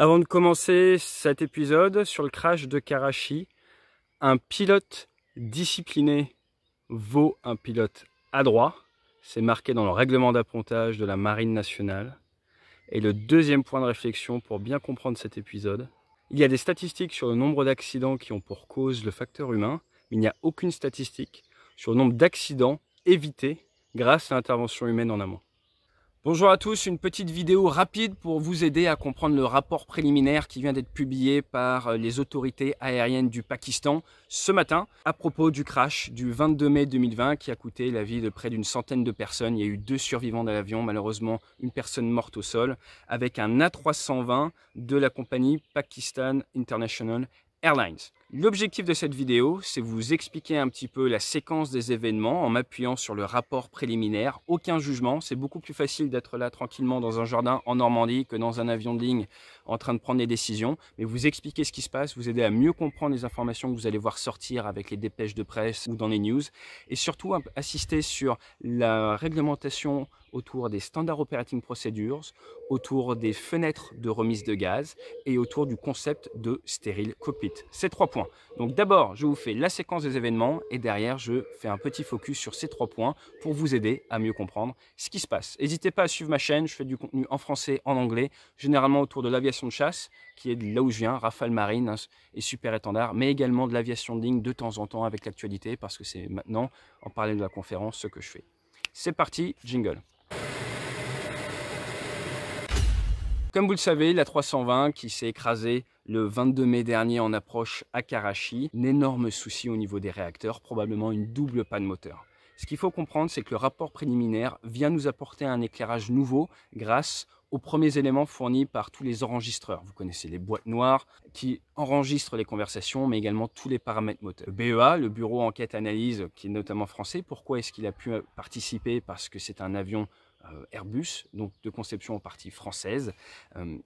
Avant de commencer cet épisode sur le crash de Karachi, un pilote discipliné vaut un pilote adroit. C'est marqué dans le règlement d'appontage de la Marine nationale. Et le deuxième point de réflexion pour bien comprendre cet épisode, il y a des statistiques sur le nombre d'accidents qui ont pour cause le facteur humain, mais il n'y a aucune statistique sur le nombre d'accidents évités grâce à l'intervention humaine en amont. Bonjour à tous, une petite vidéo rapide pour vous aider à comprendre le rapport préliminaire qui vient d'être publié par les autorités aériennes du Pakistan ce matin à propos du crash du 22 mai 2020 qui a coûté la vie de près d'une centaine de personnes. Il y a eu 2 survivants de l'avion, malheureusement une personne morte au sol, avec un A320 de la compagnie Pakistan International Airlines. L'objectif de cette vidéo, c'est vous expliquer un petit peu la séquence des événements en m'appuyant sur le rapport préliminaire. Aucun jugement, c'est beaucoup plus facile d'être là tranquillement dans un jardin en Normandie que dans un avion de ligne en train de prendre des décisions. Mais vous expliquer ce qui se passe, vous aider à mieux comprendre les informations que vous allez voir sortir avec les dépêches de presse ou dans les news. Et surtout assister sur la réglementation autour des Standard Operating Procedures, autour des fenêtres de remise de gaz et autour du concept de stérile cockpit. Ces 3 points. Donc d'abord, je vous fais la séquence des événements et derrière, je fais un petit focus sur ces 3 points pour vous aider à mieux comprendre ce qui se passe. N'hésitez pas à suivre ma chaîne, je fais du contenu en français, en anglais, généralement autour de l'aviation de chasse, qui est de là où je viens, Rafale Marine et Super Étendard, mais également de l'aviation de ligne de temps en temps avec l'actualité, parce que c'est maintenant, en parlant de la conférence, ce que je fais. C'est parti, jingle. Comme vous le savez, la 320 qui s'est écrasée le 22 mai dernier en approche à Karachi, un énorme souci au niveau des réacteurs, probablement une double panne moteur. Ce qu'il faut comprendre, c'est que le rapport préliminaire vient nous apporter un éclairage nouveau grâce aux premiers éléments fournis par tous les enregistreurs. Vous connaissez les boîtes noires qui enregistrent les conversations, mais également tous les paramètres moteurs. Le BEA, le Bureau Enquête Analyse, qui est notamment français, pourquoi est-ce qu'il a pu participer? Parce que c'est un avion Airbus, donc de conception en partie française,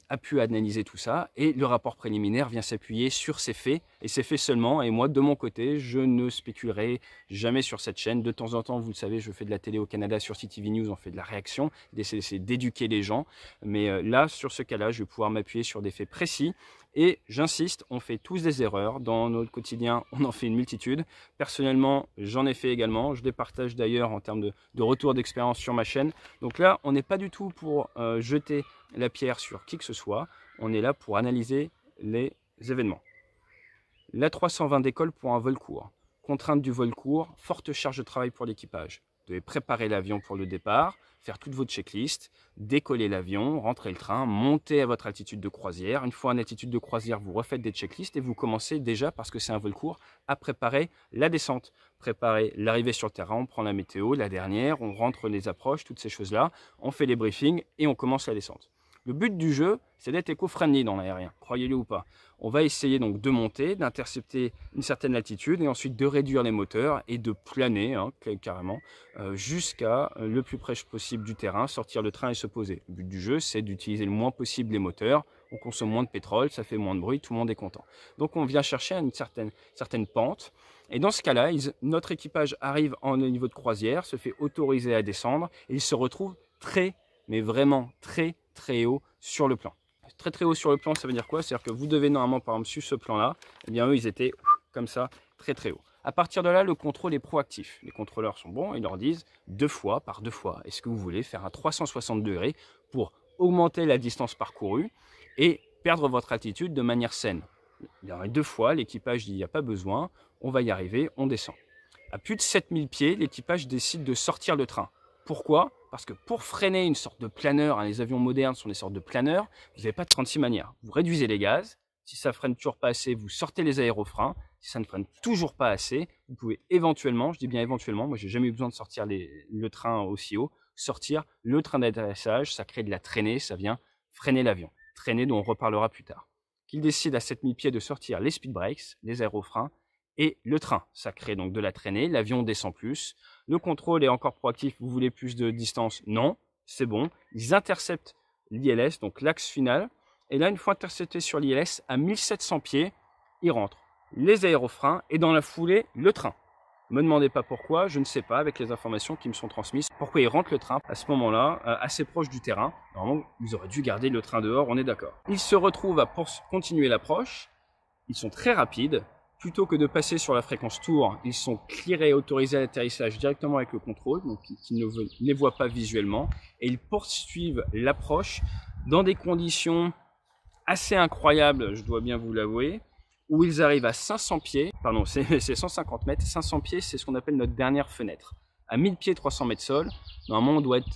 a pu analyser tout ça et le rapport préliminaire vient s'appuyer sur ces faits et ces faits seulement. Et moi, de mon côté, je ne spéculerai jamais sur cette chaîne. De temps en temps, vous le savez, je fais de la télé au Canada sur CTV News, on fait de la réaction, d'essayer d'éduquer les gens. Mais là, sur ce cas-là, je vais pouvoir m'appuyer sur des faits précis. Et j'insiste, on fait tous des erreurs. Dans notre quotidien, on en fait une multitude. Personnellement, j'en ai fait également. Je les partage d'ailleurs en termes de retour d'expérience sur ma chaîne. Donc là, on n'est pas du tout pour jeter la pierre sur qui que ce soit. On est là pour analyser les événements. La 320 décolle pour un vol court. Contrainte du vol court, forte charge de travail pour l'équipage. Vous devez préparer l'avion pour le départ, faire toute votre checklist, décoller l'avion, rentrer le train, monter à votre altitude de croisière. Une fois en altitude de croisière, vous refaites des checklists et vous commencez déjà, parce que c'est un vol court, à préparer la descente. Préparer l'arrivée sur le terrain, on prend la météo, la dernière, on rentre les approches, toutes ces choses-là, on fait les briefings et on commence la descente. Le but du jeu, c'est d'être éco-friendly dans l'aérien, croyez-le ou pas. On va essayer donc de monter, d'intercepter une certaine altitude et ensuite de réduire les moteurs et de planer carrément jusqu'à le plus près possible du terrain, sortir le train et se poser. Le but du jeu, c'est d'utiliser le moins possible les moteurs. On consomme moins de pétrole, ça fait moins de bruit, tout le monde est content. Donc on vient chercher une certaine pente. Et dans ce cas-là, notre équipage arrive au niveau de croisière, se fait autoriser à descendre et il se retrouve mais vraiment très haut sur le plan. Très haut sur le plan, ça veut dire quoi? C'est-à-dire que vous devez normalement, par exemple, sur ce plan-là, eh bien eux, ils étaient comme ça, très haut. À partir de là, le contrôle est proactif. Les contrôleurs sont bons, ils leur disent par deux fois, est-ce que vous voulez faire un 360 degrés pour augmenter la distance parcourue et perdre votre altitude de manière saine? Il y en a 2 fois, l'équipage dit il n'y a pas besoin, on va y arriver, on descend. À plus de 7000 pieds, l'équipage décide de sortir le train. Pourquoi? Parce que pour freiner une sorte de planeur, les avions modernes sont des sortes de planeurs, vous n'avez pas de 36 manières. Vous réduisez les gaz, si ça freine toujours pas assez, vous sortez les aérofreins, si ça ne freine toujours pas assez, vous pouvez éventuellement, je dis bien éventuellement, moi j'ai jamais eu besoin de sortir le train aussi haut, sortir le train d'atterrissage, ça crée de la traînée, ça vient freiner l'avion. Traînée dont on reparlera plus tard. Qu'il décide à 7000 pieds de sortir les speed brakes, les aérofreins, et le train. Ça crée donc de la traînée, l'avion descend plus. Le contrôle est encore proactif, vous voulez plus de distance? Non, c'est bon. Ils interceptent l'ILS, donc l'axe final. Et là, une fois intercepté sur l'ILS, à 1700 pieds, ils rentrent les aérofreins et dans la foulée, le train. Me demandez pas pourquoi, je ne sais pas, avec les informations qui me sont transmises, pourquoi ils rentrent le train à ce moment-là, assez proche du terrain. Normalement, ils auraient dû garder le train dehors, on est d'accord. Ils se retrouvent à continuer l'approche, ils sont très rapides. Plutôt que de passer sur la fréquence tour, ils sont clearés et autorisés à l'atterrissage directement avec le contrôle, donc ils ne les voient pas visuellement, et ils poursuivent l'approche dans des conditions assez incroyables, je dois bien vous l'avouer, où ils arrivent à 500 pieds, pardon, c'est 150 mètres, 500 pieds, c'est ce qu'on appelle notre dernière fenêtre. À 1000 pieds, 300 mètres sol, normalement on doit être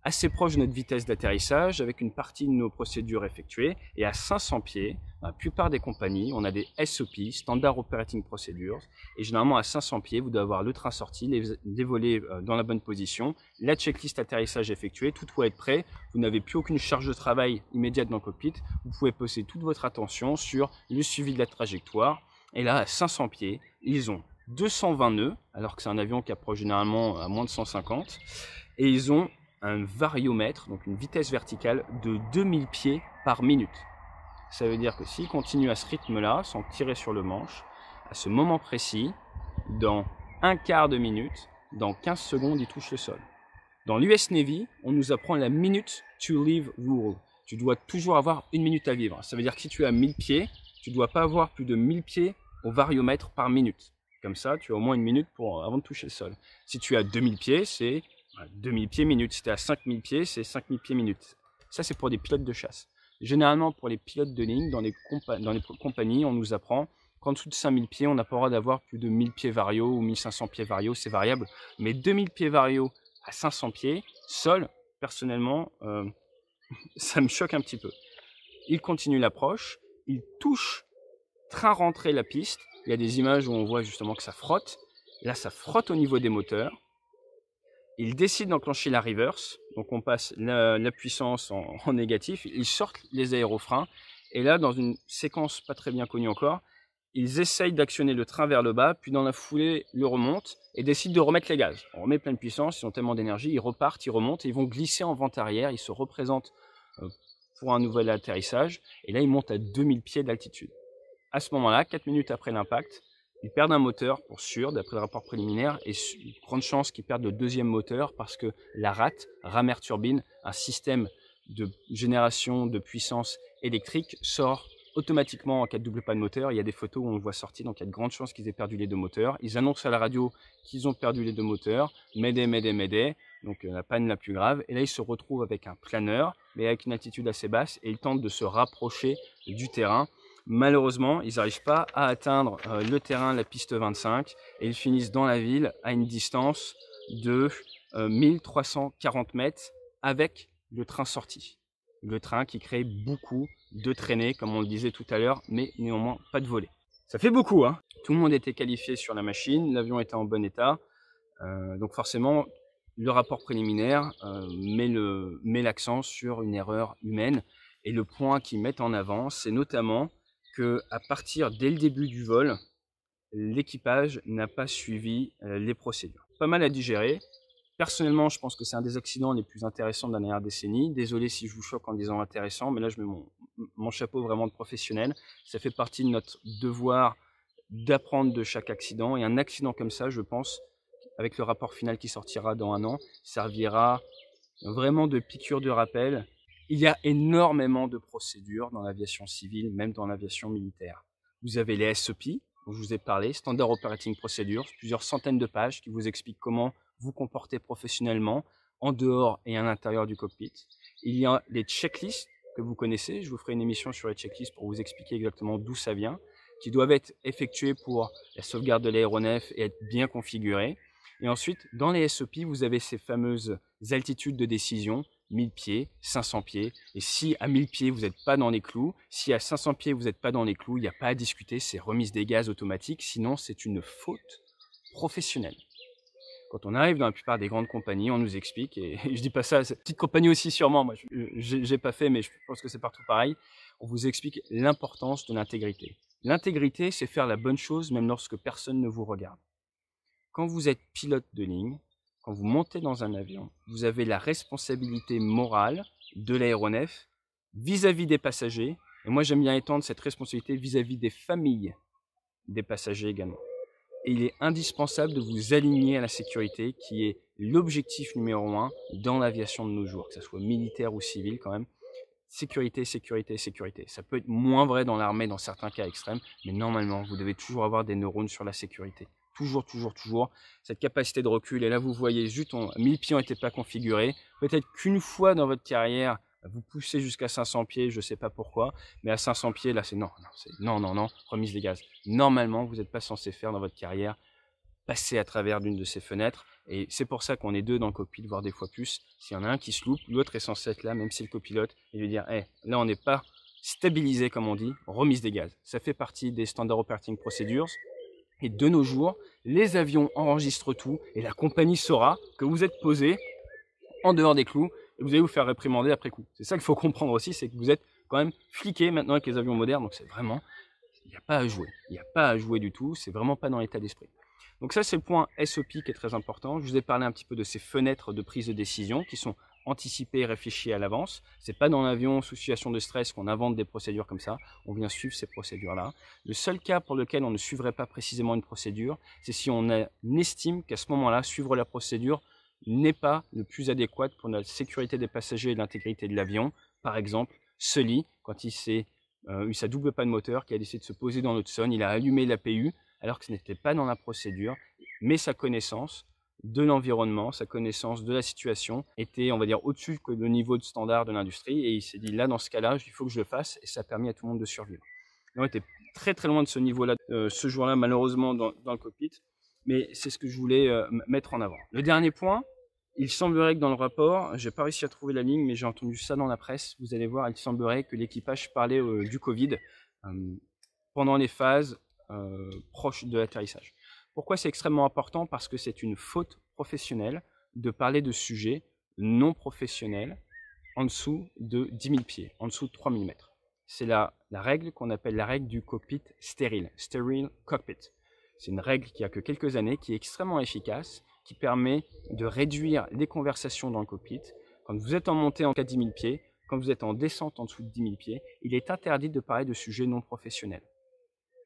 assez proche de notre vitesse d'atterrissage avec une partie de nos procédures effectuées. Et à 500 pieds, dans la plupart des compagnies, on a des SOP, Standard Operating Procedures. Et généralement à 500 pieds, vous devez avoir le train sorti, les volets dans la bonne position, la checklist atterrissage effectuée, tout doit être prêt. Vous n'avez plus aucune charge de travail immédiate dans le cockpit. Vous pouvez poser toute votre attention sur le suivi de la trajectoire. Et là, à 500 pieds, ils ont 220 nœuds, alors que c'est un avion qui approche généralement à moins de 150. Et ils ont un variomètre, donc une vitesse verticale de 2000 pieds par minute. Ça veut dire que s'il continue à ce rythme-là, sans tirer sur le manche, à ce moment précis, dans un quart de minute, dans 15 secondes, il touche le sol. Dans l'US Navy, on nous apprend la minute to live rule. Tu dois toujours avoir une minute à vivre. Ça veut dire que si tu as 1000 pieds, tu ne dois pas avoir plus de 1000 pieds au variomètre par minute. Comme ça, tu as au moins une minute avant de toucher le sol. Si tu as 2000 pieds, c'est 2000 pieds minutes. Si tu es à 5000 pieds, c'est 5000 pieds minutes. Ça, c'est pour des pilotes de chasse. Généralement, pour les pilotes de ligne, dans les compagnies, on nous apprend qu'en dessous de 5000 pieds, on n'a pas le droit d'avoir plus de 1000 pieds vario ou 1500 pieds vario, c'est variable. Mais 2000 pieds vario à 500 pieds, sol, personnellement, ça me choque un petit peu. Il continue l'approche, il touche train rentré la piste. Il y a des images où on voit justement que ça frotte. Là, ça frotte au niveau des moteurs. Il décide d'enclencher la reverse, donc on passe la puissance en négatif, ils sortent les aérofreins, et là, dans une séquence pas très bien connue encore, ils essayent d'actionner le train vers le bas, puis dans la foulée, le remontent, et décident de remettre les gaz. On remet pleine puissance, ils ont tellement d'énergie, ils repartent, ils remontent, et ils vont glisser en vente arrière, ils se représentent pour un nouvel atterrissage, et là, ils montent à 2000 pieds d'altitude. À ce moment-là, 4 minutes après l'impact, ils perdent un moteur pour sûr, d'après le rapport préliminaire, et grande chance qu'ils perdent le deuxième moteur parce que la RAT, ram air turbine, un système de génération de puissance électrique, sort automatiquement en cas de double panne moteur. Il y a des photos où on le voit sortir, donc il y a de grandes chances qu'ils aient perdu les deux moteurs. Ils annoncent à la radio qu'ils ont perdu les deux moteurs, Mayday, Mayday, Mayday, donc la panne la plus grave. Et là, ils se retrouvent avec un planeur, mais avec une altitude assez basse, et ils tentent de se rapprocher du terrain. Malheureusement, ils n'arrivent pas à atteindre le terrain, la piste 25, et ils finissent dans la ville à une distance de 1340 mètres avec le train sorti. Le train qui crée beaucoup de traînées, comme on le disait tout à l'heure, mais néanmoins pas de volée. Ça fait beaucoup, hein. Tout le monde était qualifié sur la machine, l'avion était en bon état, donc forcément, le rapport préliminaire met l'accent sur une erreur humaine, et le point qu'ils mettent en avant, c'est notamment qu'à partir dès le début du vol, l'équipage n'a pas suivi les procédures. Pas mal à digérer. Personnellement, je pense que c'est un des accidents les plus intéressants de la dernière décennie. Désolé si je vous choque en disant intéressant, mais là je mets mon chapeau vraiment de professionnel. Ça fait partie de notre devoir d'apprendre de chaque accident. Et un accident comme ça, je pense, avec le rapport final qui sortira dans 1 an, servira vraiment de piqûre de rappel. Il y a énormément de procédures dans l'aviation civile, même dans l'aviation militaire. Vous avez les SOP, dont je vous ai parlé, Standard Operating Procedures, plusieurs centaines de pages qui vous expliquent comment vous comporter professionnellement en dehors et à l'intérieur du cockpit. Il y a les checklists que vous connaissez, je vous ferai une émission sur les checklists pour vous expliquer exactement d'où ça vient, qui doivent être effectuées pour la sauvegarde de l'aéronef et être bien configurées. Et ensuite, dans les SOP, vous avez ces fameuses altitudes de décision, 1000 pieds, 500 pieds. Et si à 1000 pieds, vous n'êtes pas dans les clous, si à 500 pieds, vous n'êtes pas dans les clous, il n'y a pas à discuter, c'est remise des gaz automatique, sinon c'est une faute professionnelle. Quand on arrive dans la plupart des grandes compagnies, on nous explique, et je dis pas ça, cette petite compagnie aussi sûrement, moi j'ai pas fait, mais je pense que c'est partout pareil, on vous explique l'importance de l'intégrité. L'intégrité, c'est faire la bonne chose même lorsque personne ne vous regarde. Quand vous êtes pilote de ligne, quand vous montez dans un avion, vous avez la responsabilité morale de l'aéronef vis-à-vis des passagers. Et moi, j'aime bien étendre cette responsabilité vis-à-vis des familles des passagers également. et il est indispensable de vous aligner à la sécurité qui est l'objectif numéro 1 dans l'aviation de nos jours, que ce soit militaire ou civil quand même. Sécurité, sécurité, sécurité. Ça peut être moins vrai dans l'armée dans certains cas extrêmes, mais normalement, vous devez toujours avoir des neurones sur la sécurité. Toujours, toujours, toujours. Cette capacité de recul, et là vous voyez, juste 1000 pieds n'étaient pas configurés. Peut-être qu'une fois dans votre carrière, vous poussez jusqu'à 500 pieds, je ne sais pas pourquoi, mais à 500 pieds, là c'est non, non, remise des gaz. Normalement, vous n'êtes pas censé faire dans votre carrière passer à travers l'une de ces fenêtres, et c'est pour ça qu'on est deux dans le cockpit, voire des fois plus. S'il y en a un qui se loupe, l'autre est censé être là, même si le copilote, et lui dire hey, là on n'est pas stabilisé comme on dit, remise des gaz. Ça fait partie des Standard Operating Procedures, et de nos jours, les avions enregistrent tout, et la compagnie saura que vous êtes posé en dehors des clous, et vous allez vous faire réprimander après coup. C'est ça qu'il faut comprendre aussi, c'est que vous êtes quand même fliqué maintenant avec les avions modernes, donc c'est vraiment, il n'y a pas à jouer. Il n'y a pas à jouer du tout, c'est vraiment pas dans l'état d'esprit. Donc ça, c'est le point SOP qui est très important. Je vous ai parlé un petit peu de ces fenêtres de prise de décision qui sont anticipées et réfléchies à l'avance. C'est pas dans l'avion sous situation de stress qu'on invente des procédures comme ça. On vient suivre ces procédures-là. Le seul cas pour lequel on ne suivrait pas précisément une procédure, c'est si on estime qu'à ce moment-là, suivre la procédure n'est pas le plus adéquat pour la sécurité des passagers et l'intégrité de l'avion. Par exemple, Sully, quand il s'est eu sa double panne moteur, qui a décidé de se poser dans l'Hudson, il a allumé l'APU, alors que ce n'était pas dans la procédure, mais sa connaissance de l'environnement, sa connaissance de la situation était, on va dire, au-dessus que le niveau de standard de l'industrie, et il s'est dit, là, dans ce cas-là, il faut que je le fasse, et ça a permis à tout le monde de survivre. On était très très loin de ce niveau-là, ce jour-là, malheureusement, dans le cockpit, mais c'est ce que je voulais mettre en avant. Le dernier point, il semblerait que dans le rapport, j'ai pas réussi à trouver la ligne, mais j'ai entendu ça dans la presse, vous allez voir, il semblerait que l'équipage parlait du Covid pendant les phases proche de l'atterrissage. Pourquoi c'est extrêmement important? Parce que c'est une faute professionnelle de parler de sujets non professionnels en dessous de 10 000 pieds, en dessous de 3 000 mètres. C'est la règle qu'on appelle la règle du cockpit stérile, sterile cockpit. C'est une règle qui a que quelques années, qui est extrêmement efficace, qui permet de réduire les conversations dans le cockpit. Quand vous êtes en montée en cas de 10 000 pieds, quand vous êtes en descente en dessous de 10 000 pieds, il est interdit de parler de sujets non professionnels.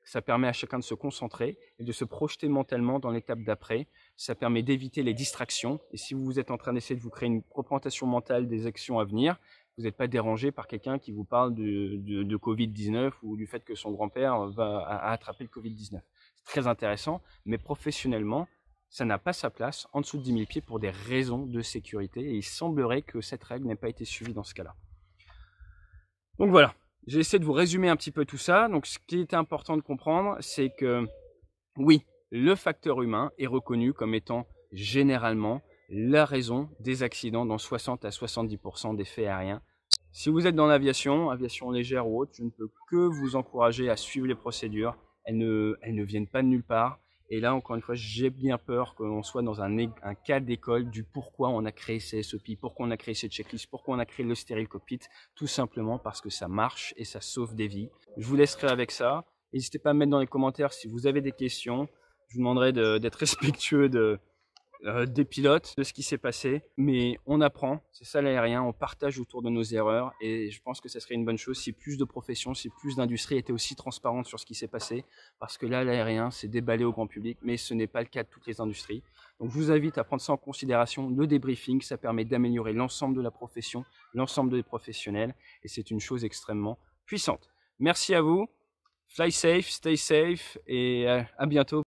Ça permet à chacun de se concentrer et de se projeter mentalement dans l'étape d'après. Ça permet d'éviter les distractions. Et si vous êtes en train d'essayer de vous créer une représentation mentale des actions à venir, vous n'êtes pas dérangé par quelqu'un qui vous parle de Covid-19 ou du fait que son grand-père va attraper le Covid-19. C'est très intéressant, mais professionnellement, ça n'a pas sa place en dessous de 10 000 pieds pour des raisons de sécurité. Et il semblerait que cette règle n'ait pas été suivie dans ce cas-là. Donc voilà. J'ai essayé de vous résumer un petit peu tout ça. Donc, ce qui était important de comprendre, c'est que, oui, le facteur humain est reconnu comme étant généralement la raison des accidents dans 60 à 70% des faits aériens. Si vous êtes dans l'aviation, aviation légère ou autre, je ne peux que vous encourager à suivre les procédures. Elles ne viennent pas de nulle part. Et là, encore une fois, j'ai bien peur qu'on soit dans un cas d'école du pourquoi on a créé ces SOP, pourquoi on a créé cette checklist, pourquoi on a créé le stérile cockpit, tout simplement parce que ça marche et ça sauve des vies. Je vous laisserai avec ça. N'hésitez pas à me mettre dans les commentaires si vous avez des questions. Je vous demanderai d'être respectueux des pilotes, de ce qui s'est passé, mais on apprend, c'est ça l'aérien, on partage autour de nos erreurs, et je pense que ça serait une bonne chose si plus de professions, si plus d'industries étaient aussi transparentes sur ce qui s'est passé, parce que là l'aérien s'est déballé au grand public, mais ce n'est pas le cas de toutes les industries. Donc je vous invite à prendre ça en considération, le débriefing, ça permet d'améliorer l'ensemble de la profession, l'ensemble des professionnels, et c'est une chose extrêmement puissante. Merci à vous, fly safe, stay safe, et à bientôt.